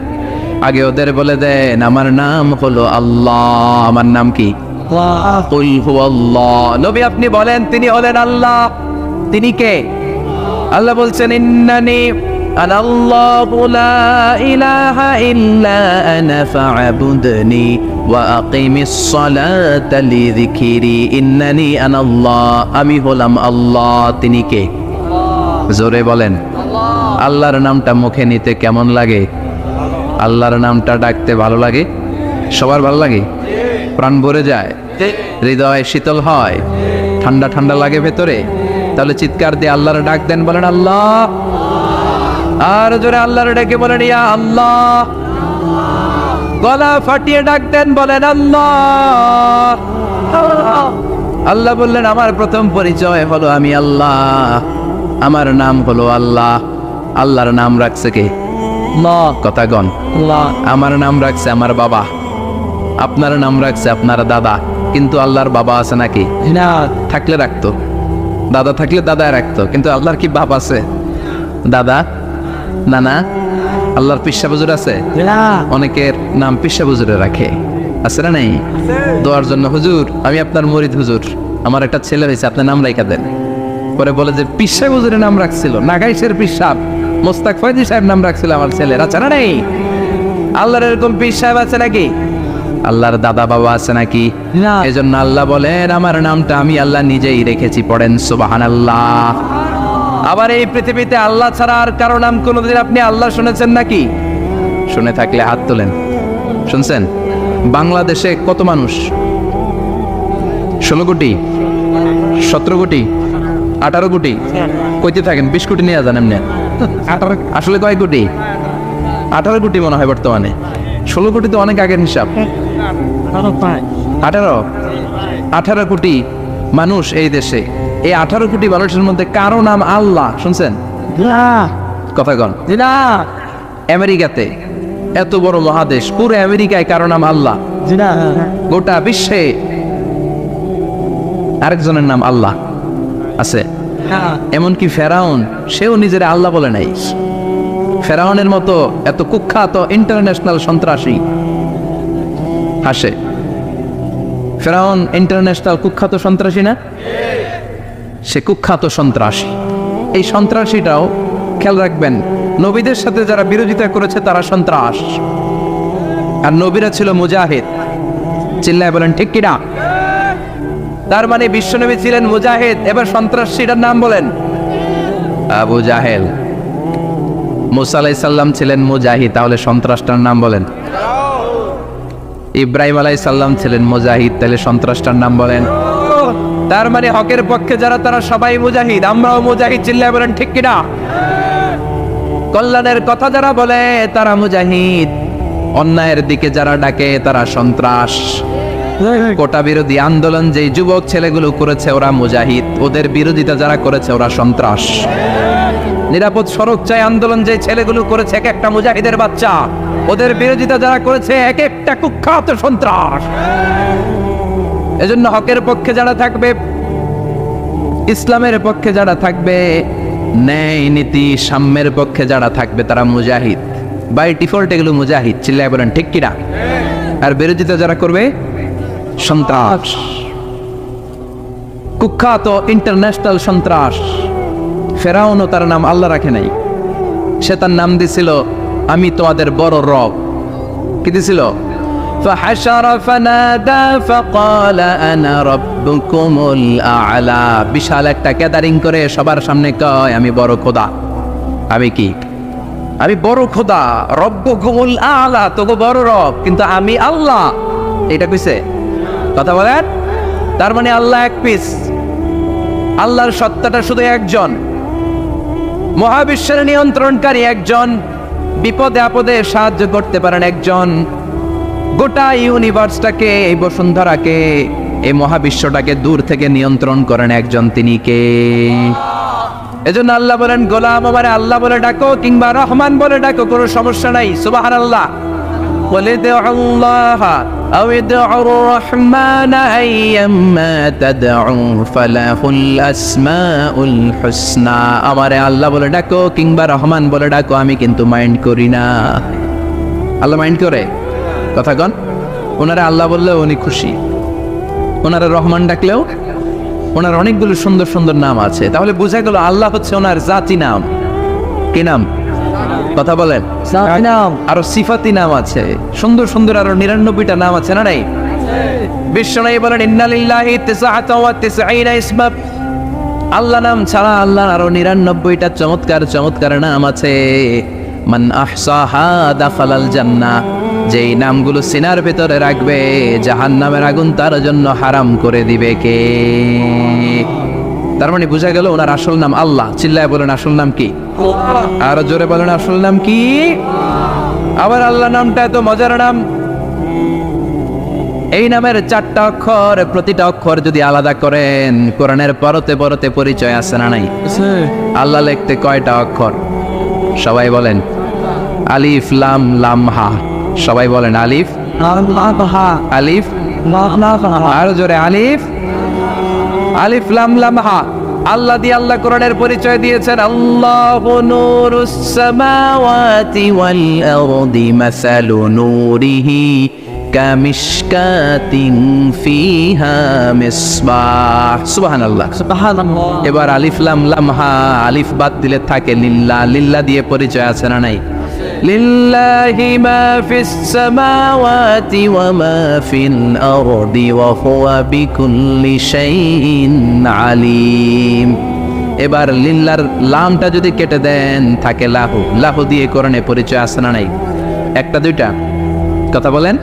আগে ওদের বলে দেন আমার নাম হলো আল্লাহ। আমার নাম কি? কুল হুয়াল্লাহ। নবী আপনি বলেন তিনি হলেন আল্লাহ। তিনি কে? আল্লাহ বলছেন, ইন্নানি আনাল্লাহু লা ইলাহা ইল্লা আনা ফা'বুদনি ওয়া আকিমিস সালাতা লিযিকরি। ইন্নানি আনাল্লাহ, আমি হলাম আল্লাহ। তিনি কে? জোরে বলেন। আল্লাহর নামটা মুখে নিতে কেমন লাগে? আল্লাহর নামটা ডাকতে ভালো লাগে? সবার ভালো লাগে? প্রাণ ভরে যায়, হৃদয় শীতল হয়, ঠান্ডা ঠান্ডা লাগে ভেতরে। তাহলে চিৎকার দিয়ে আল্লাহর ডাক দেন, বলেন আল্লাহ। আর জোরে আল্লাহর ডেকে বলেন ইয়া আল্লাহ। গলা ফাটিয়ে ডাক দেন, বলেন আল্লাহ। আল্লাহ বললেন আমার প্রথম পরিচয় হলো আমি আল্লাহ, আমার নাম হলো আল্লাহ। আল্লাহর নাম রাখছে কে? কথা গণ। আমার নাম রাখছে আমার বাবা, আপনার নাম রাখছে আপনার দাদা। কিন্তু আল্লাহর বাবা আছে নাকি? না। থাকলে রাখতো, দাদা থাকলে দাদা রাখতো। কিন্তু আল্লাহর কি বাপ আছে? দাদা, নানা? আল্লাহর পিসা বুজুর আছে? অনেকের নাম পিসা বুজুরে রাখে, আছে না নাই? দোয়ার জন্য, হুজুর আমি আপনার মুরিদ, হুজুর আমার একটা ছেলে হয়েছে, আপনার নাম রাখা দেন। পরে বলে যে পিসা বুজুরের নাম রাখছিল, নাগাইশের পিসাব মোস্তাক ফয়জি সাহেব নাম রাখছিল আমার ছেলের, আছে না নাই? আল্লাহর এরকম পীর সাহেব আছে নাকি? আল্লাহর দাদা বাবা আছে নাকি? এজন্য আল্লাহ বলেন আমার নামটা আমি আল্লাহ নিজেই রেখেছি। পড়েন সুবহানাল্লাহ। আবার এই পৃথিবীতে আল্লাহ ছাড়া আর কারো নাম কোনোদিন আপনি আল্লাহ শুনেছেন নাকি? শুনে থাকলে হাত তোলেন। শুনছেন? বাংলাদেশে কত মানুষ? 16 কোটি, 17 কোটি, 18 কোটি? কইতে থাকেন 20 কোটি নিয়ে যান এমনি। আসলে কয় কোটি? 18 কোটি মনে হয় বর্তমানে। 16 কোটি তো অনেক আগের হিসাব। 18 কোটি মানুষ এই দেশে। এই 18 কোটি মানুষের মধ্যে কারো নাম আল্লাহ শুনছেন? কথা কন। আমেরিকাতে, এত বড় মহাদেশ, পুরো আমেরিকায় কারো নাম আল্লাহ? গোটা বিশ্বে আরেকজনের নাম আল্লাহ আছে? এমনকি ফেরাউন, সেও নিজের আল্লাহ বলে নাই। ফেরাউনের মতো এত কুখ্যাত ইন্টারন্যাশনাল সন্ত্রাসী হাসে। ফেরাউন ইন্টারন্যাশনাল কুখ্যাত সন্ত্রাসী না? সে কুখ্যাত সন্ত্রাসী। এই সন্ত্রাসীটাও খেয়াল রাখবেন, নবীদের সাথে যারা বিরোধিতা করেছে তারা সন্ত্রাস, আর নবীরা ছিল মুজাহিদ। চিল্লায় বলেন ঠিক কিনা? তার মানে বিশ্বনবী ছিলেন মুজাহিদ। এবার সন্ত্রাসীটার নাম বলেন, আবু জাহেল। মুসা আলাইহিস সালাম ছিলেন মুজাহিদ, তাহলে সন্ত্রাসটার নাম বলেন। ইব্রাহিম আলাইহিস সালাম ছিলেন মুজাহিদ, তাহলে সন্ত্রাসটার নাম বলেন। তার মানে হকের পক্ষে যারা তারা সবাই মুজাহিদ, আমরাও মুজাহিদ, চিল্লায় বলেন ঠিক কিনা? কল্যাণের কথা যারা বলে তারা মুজাহিদ, অন্যায়ের দিকে যারা ডাকে তারা সন্ত্রাস। কোটা বিরোধী আন্দোলন যেই যুবক ছেলেগুলো করেছে ওরা মুজাহিদ, ওদের বিরোধিতা যারা করেছে ওরা সন্ত্রাস। নিরাপদ সড়ক চাই আন্দোলন যে ছেলেগুলো করেছে এক একটা মুজাহিদের বাচ্চা, ওদের বিরোধিতা যারা করেছে এক একটা কুখ্যাত সন্ত্রাস। এজন্য হকের পক্ষে যারা থাকবে, ইসলামের পক্ষে যারা থাকবে, ন্যায় নীতি সাম্যের পক্ষে যারা থাকবে তারা মুজাহিদ, বাই ডিফল্ট এগুলো মুজাহিদ, চিল্লায় বলেন ঠিক কিনা? আর বিরোধিতা যারা করবে সন্ত্রাস, কুখ্যাত ইন্টারন্যাশনাল সন্ত্রাস। ফেরাউনও তার নাম আল্লাহ রাখে নাই, সে তার নাম দিছিল আমি তোমাদের বড় রব। কি দিছিল? فحشر فنادى فقال انا ربكم الاعلى। বিশাল একটা গ্যাদারিং করে সবার সামনে কয় আমি বড় খোদা। আমি কি? আমি বড় খোদা, রব্বুকুমুল আ'লা, তোগো বড় রব, কিন্তু আমি আল্লাহ। এটা কইছে? কথা বলেন। তার মানে আল্লাহ এক পিস, আল্লাহর সত্তাটা শুধু একজন, মহাবিশ্বের নিয়ন্ত্রণকারী একজন, বিপদে আপদে সাহায্য করতে পারেন একজন, গোটা ইউনিভার্সটাকে, এই বসুন্ধরাকে, এই মহাবিশ্বটাকে দূর থেকে নিয়ন্ত্রণ করেন একজন, তিনি কে? এজন্য আল্লাহ বলেন গোলাম আমারে আল্লাহ বলে ডাকো কিংবা রহমান বলে ডাকো, কোনো সমস্যা নাই। সুবহানাল্লাহ। বলে দেও আল্লাহ আও ইদউর রহমান আইয়াম্মা তাদউ ফালাহুল আসমাউল হুসনা। আমারে আল্লাহ বলে ডাকো কিংবা রহমান বলে ডাকো, আমি কিন্তু মাইন্ড করি না। আল্লাহ মাইন্ড করে? কথা কন। ওনারা আল্লাহ বললেও উনি খুশি, ওনারা রহমান ডাকলেও, ওনার অনেকগুলো সুন্দর সুন্দর নাম আছে। তাহলে বোঝা গেল আল্লাহ হচ্ছে ওনার জাতি নাম। কি নাম? কথা বলেন। আরো সিফাতি নাম আছে, সুন্দর সুন্দর আরো 99টা নাম আছে না নাই? বিশ্বনবী বলেন ইন্নালিল্লাহি 99 ইসমা। আল্লাহ নাম ছাড়া আল্লাহর আরো 99টা চমৎকার চমৎকার নাম আছে। মান আহসাহা দাখালাল জান্নাহ। যেই নামগুলো সিনার ভেতরে রাখবে জাহান্নামের আগুন তার জন্য হারাম করে দিবে কে? তার মানে বোঝা গেল ওনার আসল নাম আল্লাহ। চিল্লায় বলেন আসল নাম কি? আরো জোরে বলেন আসল নাম কি? আবার আল্লাহ নামটা এত মজার নাম, এই নামের 4টা অক্ষর, প্রতিটা অক্ষর যদি আলাদা করেন কোরআনের পরতে পরতে পরিচয় আছে না নাই? আল্লাহ লিখতে কয়টা অক্ষর? সবাই বলেন। আলিফ লাম লাম হা। সবাই বলেন আলিফ আলিফ, আরো জোরে আলিফ আলিফ লাম লাম হা। আল্লাহ দিয়ে আল্লাহ কোরআনের পরিচয় দিয়েছেন আল্লাহু নূরুস সামাওয়াতি ওয়াল আরদি মাসালু নূরিহি কামিশকাতিন ফিহা মিসবাহ। সুবহানাল্লাহ। এবার আলিফ লাম লাম হা, আলিফ বাদ দিলে থাকে লিল্লাহ। লিল্লাহ দিয়ে পরিচয় আছে না নাই? লিল্লাহি মা ফিস সামাওয়াতি ওয়া মা ফিল আরদি ওয়া হুয়া বিকুল্লি শাইইন আলিম। এবার লিল্লাহর লামটা যদি কেটে দেন থাকে লাহু। লাহু দিয়ে কোরআনে পরিচয় আছে না নাই? একটা দুইটা? কথা বলেন।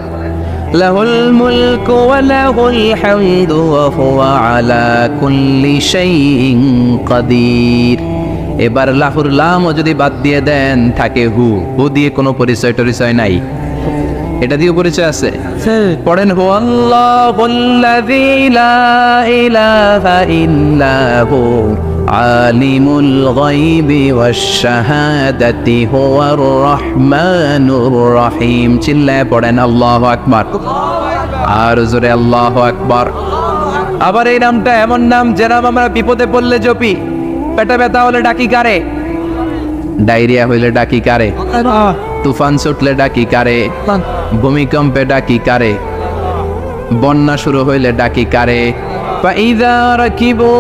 লাহুল মুলকু ওয়া লাহুল হামদু ওয়া হুয়া আলা কুল্লি শাইইন কাদির। এবার লাহুর লামও যদি বাদ দিয়ে দেন থাকে হু। হু দিয়ে কোনো পরিচয় টরিচয় নাই, এটা দিয়ে পরিচয় আছে। পড়েন হু আল্লাহুল্লাযী লা ইলাহা ইল্লা হু আলিমুল গায়বি ওয়াশ শাহাদাতি হুয়ার রহমানুর রহিম। চিল্লায় পড়েন আল্লাহু আকবার। আর জোরে আল্লাহু আকবার। আবার এই নামটা এমন নাম যে নাম আমরা বিপদে পড়লে জপি। পেটে ব্যথা হলে ডাকি কারে? ডায়রিয়া হইলে ডাকি কারে? তুফান ছুটলে ডাকি কারে? ভূমিকম্পে ডাকি কারে? বন্যা শুরু হইলে ডাকি কারে? ফাইযা রাকিবু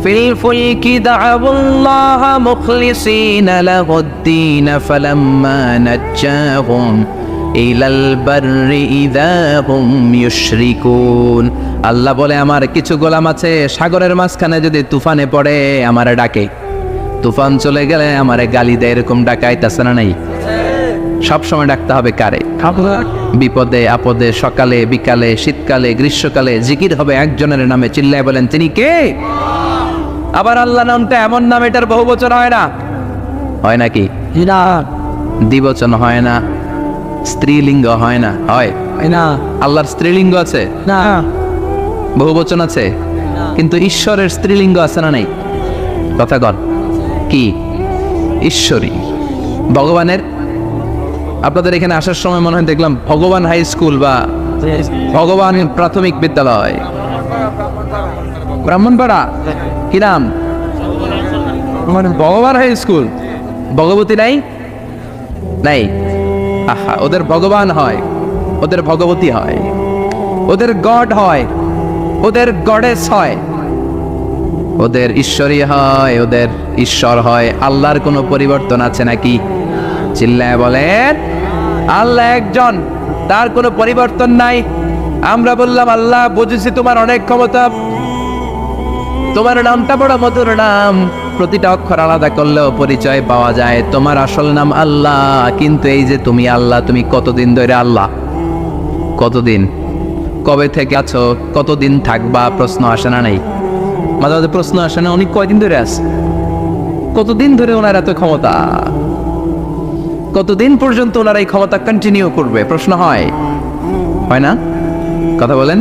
ফিল ফুলকি দা'উল্লাহ মুখলিসিনা লাহুদ-দীন ফালাম্মা নাজ্জাহুম ইলাল বাররি ইযা হুম ইউশরিকুন। আল্লাহ বলে আমার কিছু গোলাম আছে সাগরের মাঝখানে যদি তুফানে পড়ে আমারে ডাকে, তুফান চলে গেলে আমারে গালি দেয়। এরকম ডাকাইতাছে না নাই? সব সময় ডাকতে হবে কারে? বিপদে আপদে, সকালে বিকালে, শীতকালে গ্রীষ্মকালে জিকির হবে একজনের নামে। চিল্লায় বলেন তিনি কে? আবার আল্লাহ নামটা এমন নাম, এটার বহুবচন হয় না, হয় নাকি? দ্বিবচন হয় না, স্ত্রীলিঙ্গ হয় না, হয় না আল্লাহর স্ত্রীলিঙ্গ আছে, না বহুবচন আছে, কিন্তু ঈশ্বরের স্ত্রীলিঙ্গ আছে না নাই? কথা কন কি? ঈশ্বরী। ভগবানের, আপনাদের এখানে আসার সময় মনে হয় দেখলাম ভগবান হাই স্কুল বা ভগবান প্রাথমিক বিদ্যালয়, ব্রাহ্মণপাড়া, কি নাম? ভগবান হাই স্কুল। ভগবতী নাই? নাই। আহা, ওদের ভগবান হয়, ওদের ভগবতী হয়, ওদের গড হয়, ওদের গডেস হয়, ওদের ঈশ্বরী হয়, ওদের ঈশ্বর হয়। আল্লাহর কোনো পরিবর্তন আছে নাকি? চিল্লায় বলেন আল্লাহ একজন, তার কোনো পরিবর্তন নাই। আমরা বললাম আল্লাহ বুঝেছি তোমার অনেক ক্ষমতা, তোমার নামটা বড় মধুর নাম, প্রতিটা অক্ষর আলাদা করলেও পরিচয় পাওয়া যায়। তোমার আসল নাম আল্লাহ, কিন্তু এই যে তুমি আল্লাহ, তুমি কতদিন ধরে আল্লাহ? কতদিন? কবে থেকে আছো? কতদিন থাকবা? প্রশ্ন আসে না নাই? মাঝে মাঝে প্রশ্ন আসে না, উনি কয়দিন ধরে আছে? কতদিন ধরে ওনার এত ক্ষমতা? কতদিন পর্যন্ত ওনারা এই ক্ষমতা কন্টিনিউ করবে? প্রশ্ন হয়, হয় না? কথা বলেন।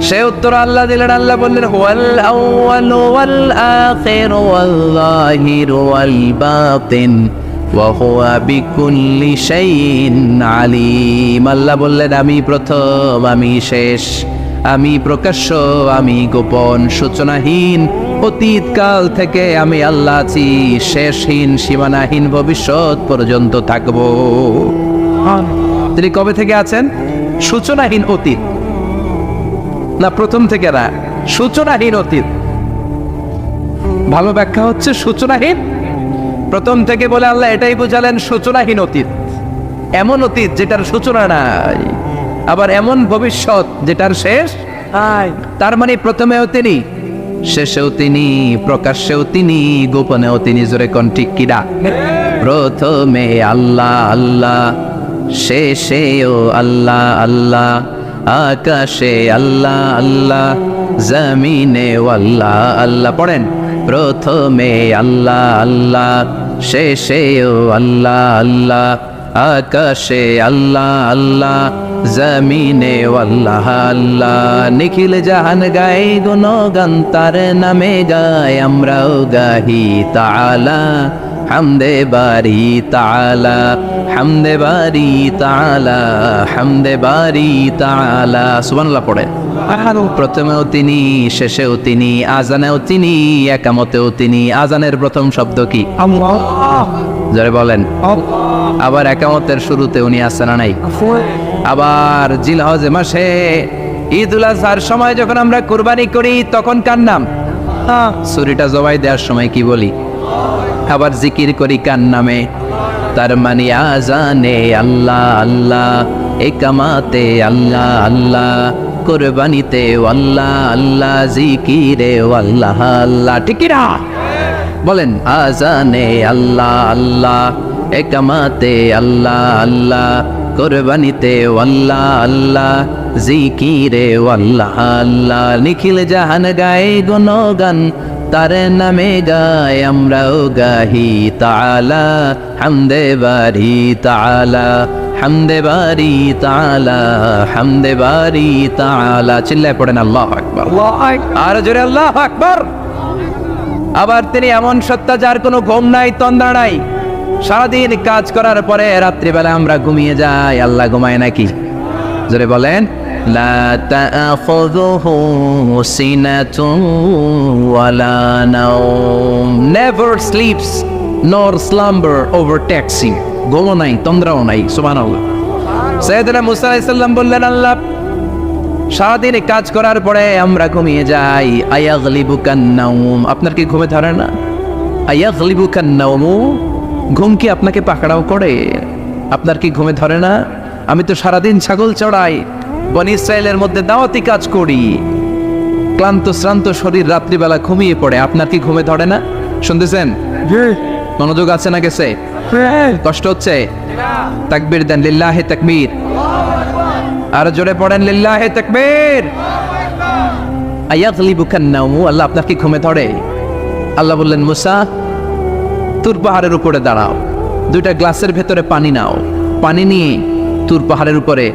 সে উত্তর আল্লাহ দিলেন। আল্লাহ বললেন হুয়াল আউয়ালু ওয়াল আখিরু ওয়াল যাহিরু ওয়াল বাতিন ওয়া হুয়া বিকুল্লি শাইইন আলিম। আল্লাহ বললেন আমি প্রথম, আমি শেষ, আমি প্রকাশ্য, আমি গোপন, সূচনাহীন, অতীতকাল থেকে আমি আল্লাহ আছি, শেষহীন, সীমানাহীন, ভবিষ্যৎ পর্যন্ত থাকবো। তিনি কবে থেকে আছেন? সূচনাহীন অতীত না, প্রথম থেকে না, সূচনাহীন অতীত। ভালো ব্যাখ্যা হচ্ছে সূচনাহীন। প্রথম থেকে বলে আল্লাহ এটাই বুঝালেন সূচনাহীন অতীত, এমন অতীত যেটার সূচনা নাই, আবার এমন ভবিষ্যৎ যেটার শেষ নাই। তার মানে প্রথমেও তিনি, শেষেও তিনি, প্রকাশ্যেও তিনি, গোপনেও তিনি। জোরে কোন ঠিক কিনা? প্রথমে আল্লাহ আল্লাহ, শেষেও আল্লাহ আল্লাহ, আকাশে আল্লাহ আল্লাহ, জমিনে আল্লাহ আল্লাহ। পড়েন প্রথমে আল্লাহ আল্লাহ, শেষেও আল্লাহ আল্লাহ, আকাশে আল্লাহ আল্লাহ, জমিনে আল্লাহ আল্লাহ। নিখিল জাহান গাই গুণগান, তার নামে গাই আমরাও গাহি তাআলা, হামদে বারি তাআলা, হামদে বারি তাআলা, হামদে বারি তাআলা। সুবহানাল্লাহ পড়ে। প্রথমেও তিনি, শেষেও তিনি, আজানেও তিনি, একামতেও তিনি। আজানের প্রথম শব্দ কি? আল্লাহ। যারা বলেন আবার একামতের শুরুতে উনি আছেন না নাই? আবার জিলহজ মাসে ঈদুল আজহার সময় যখন আমরা কুরবানি করি তখন কার নাম? ছুরিটা জবাই দেওয়ার সময় কি বলি? আবার জিকির করি কার নামে? তার মানে আজানে আল্লাহ আল্লাহ, একামাতে আল্লাহ আল্লাহ, কুরবানিতে আল্লাহ আল্লাহ, জিকিরে আল্লাহ আল্লাহ। ঠিক কি না? বলেন আজানে আল্লাহ আল্লাহ, একামাতে আল্লাহ আল্লাহ, কুরবানিতে আল্লাহ আল্লাহ, জিকিরে আল্লাহ আল্লাহ। নিখিল জাহান গায়ে গুণগান, তার নামে গায় আমরাও গাহি তাআলা, হামদে বারি তাআলা, হামদে বারি তাআলা, হামদে বারি তাআলা। চিল্লায় পড়েন আল্লাহু আকবার। আর জোরে আল্লাহু আকবার। আবার তিনি এমন সত্তা যার কোনো ঘুম নাই, তন্দ্রা নাই। সারাদিন কাজ করার পরে রাত্রিবেলা আমরা ঘুমিয়ে যাই, আল্লাহ ঘুমায় নাকি? জোরে বলেন লা তাআখুযুহু সিনাতুন ওয়ালা নাওম, নেভার স্লিপস নর স্লাম্বার ওভারটেকস হিম। ঘুমও নাই, তন্দ্রাও নাই। সুবহানাল্লাহ। সাইয়েদনা মুসা আলাইহিস সালাম বললেন আল্লাহ সারাদিন কাজ করার পরে আমরা ঘুমিয়ে যাই, আয়াগলিবুকান নাওম, আপনার কি ঘুমে ধরে না? আয়াগলিবুকান নাওম, ঘুম কি আপনাকে পাকড়াও করে? আপনার কি ঘুমে ধরে না? আমি তো সারাদিন ছাগল চড়াই, বনি ইসরায়েলের মধ্যে দাওয়াতি কাজ করি, ক্লান্ত শ্রান্ত শরীর রাত্রিবেলা ঘুমিয়ে পড়ে, আপনার কি ঘুমে ধরে না? শুনতেছেন? মনোযোগ আছে না গেছে? কষ্ট হচ্ছে? তাকবীর দেন, লিল্লাহি তাকবীর। আর জোরে পড়েন লিল্লাহি তাকবীর। আয়াগলিবুকান নাওমু, আল্লাহ আপনার কি ঘুমে ধরে? আল্লাহ বললেন মুসা তুর পাহাড়ের উপরে দাঁড়াও, দুইটা গ্লাসের ভেতরে পানি নাও, পানি নিয়ে তুর পাহাড়ের উপরে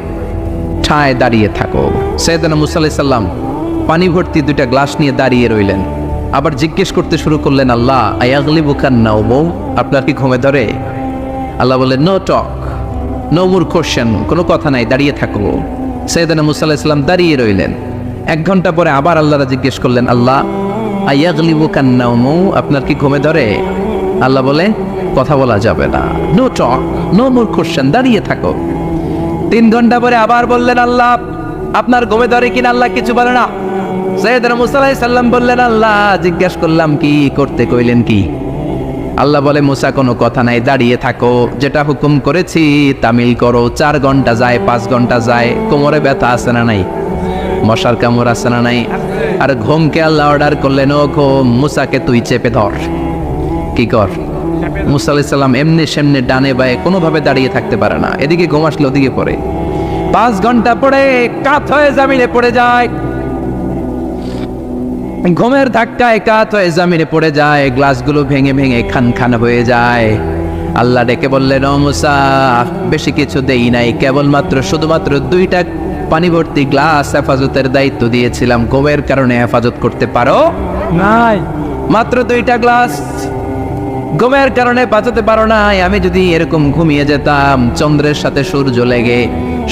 ঠায় দাঁড়িয়ে থাকো। সাইয়েদনা মুসা আলাইহিস সালাম পানি ভর্তি দুইটা গ্লাস নিয়ে দাঁড়িয়ে রইলেন। আবার জিজ্ঞেস করতে শুরু করলেন, আল্লাহ আয়াগলিবুকান নাওমু, আপনার কি ঘুমে ধরে? আল্লাহ বললেন no talk, no more question, কোনো কথা নাই, দাঁড়িয়ে থাকো। সাইয়েদনা মুসা আলাইহিস সালাম দাঁড়িয়ে রইলেন। 1 ঘন্টা পরে আবার আল্লাহরা জিজ্ঞেস করলেন, আল্লাহ আয়াগলিবুকান নাওমু, আপনার কি ঘুমে ধরে? আল্লাহ বলে কথা বলা যাবে না, no talk, no more question, দাঁড়িয়ে থাকো। 3 ঘন্টা পরে আবার বললেন, আল্লাহ আপনার ঘুমে ধরে কিনা? আল্লাহ কিছু বলে না। সাইয়েদনা মুসা আলাইহিস সালাম বললেন, আল্লাহ জিজ্ঞেস করলাম কি করতে কইলেন কি? আল্লাহ বলে মুসা কোনো কথা নাই, দাঁড়িয়ে থাকো, যেটা হুকুম করেছি তামিল করো। 4 ঘন্টা যায়, 5 ঘন্টা যায়, কোমরে ব্যথা আছে না নাই? মশার কামড় আছে না নাই? আর ঘুমকে আল্লাহ অর্ডার করলেন, ও ঘুম মুসাকে তুই চেপে ধর, কি কর। মুসা আলাইহিস সালাম এমনি সেমনি ডানে বায়ে কোনোভাবে দাঁড়িয়ে থাকতে পারে না, এদিকে ঘুম আসলে ওদিকে পড়ে। 5 ঘন্টা পরে কাত হয়ে জমিনে পড়ে যায়, ঘুমের ধাক্কায় কাত হয়ে জমিনে পড়ে যায়, গ্লাসগুলো ভেঙে ভেঙে খান খান হয়ে যায়। আল্লাহ ডেকে বললেন, ও মুসা বেশি কিছু দেই নাই, কেবলমাত্র শুধুমাত্র 2টা পানি ভর্তি গ্লাস হেফাজতের দায়িত্ব দিয়েছিলাম, ঘুমের কারণে হেফাজত করতে পারো নাই। মাত্র 2টা গ্লাস, ঘুমের কারণে বাঁচাতে পারো নাই। আমি যদি এরকম ঘুমিয়ে যেতাম, চন্দ্রের সাথে সূর্য লেগে,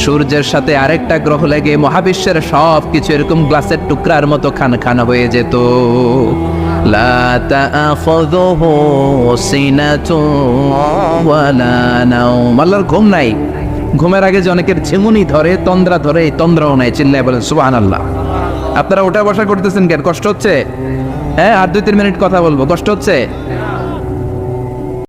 সূর্যের সাথে আরেকটা গ্রহ লেগে মহাবিশ্বের সব কিছু এরকম গ্লাসের টুকরার মতো খান খান হয়ে যেত। লা তাআখুযুহু সিনাতুন ওয়ালা নাওম, আল্লাহর ঘুম নাই। ঘুমের আগে যে অনেকের ঝিমুনি ধরে, তন্দ্রা ধরে, এই তন্দ্রাও নাই। চিল্লায় বলেন সুবহানাল্লাহ। আপনারা ওঠা বসা করতেছেন কেন? কষ্ট হচ্ছে? হ্যাঁ, আর 2-3 মিনিট কথা বলবো, কষ্ট হচ্ছে?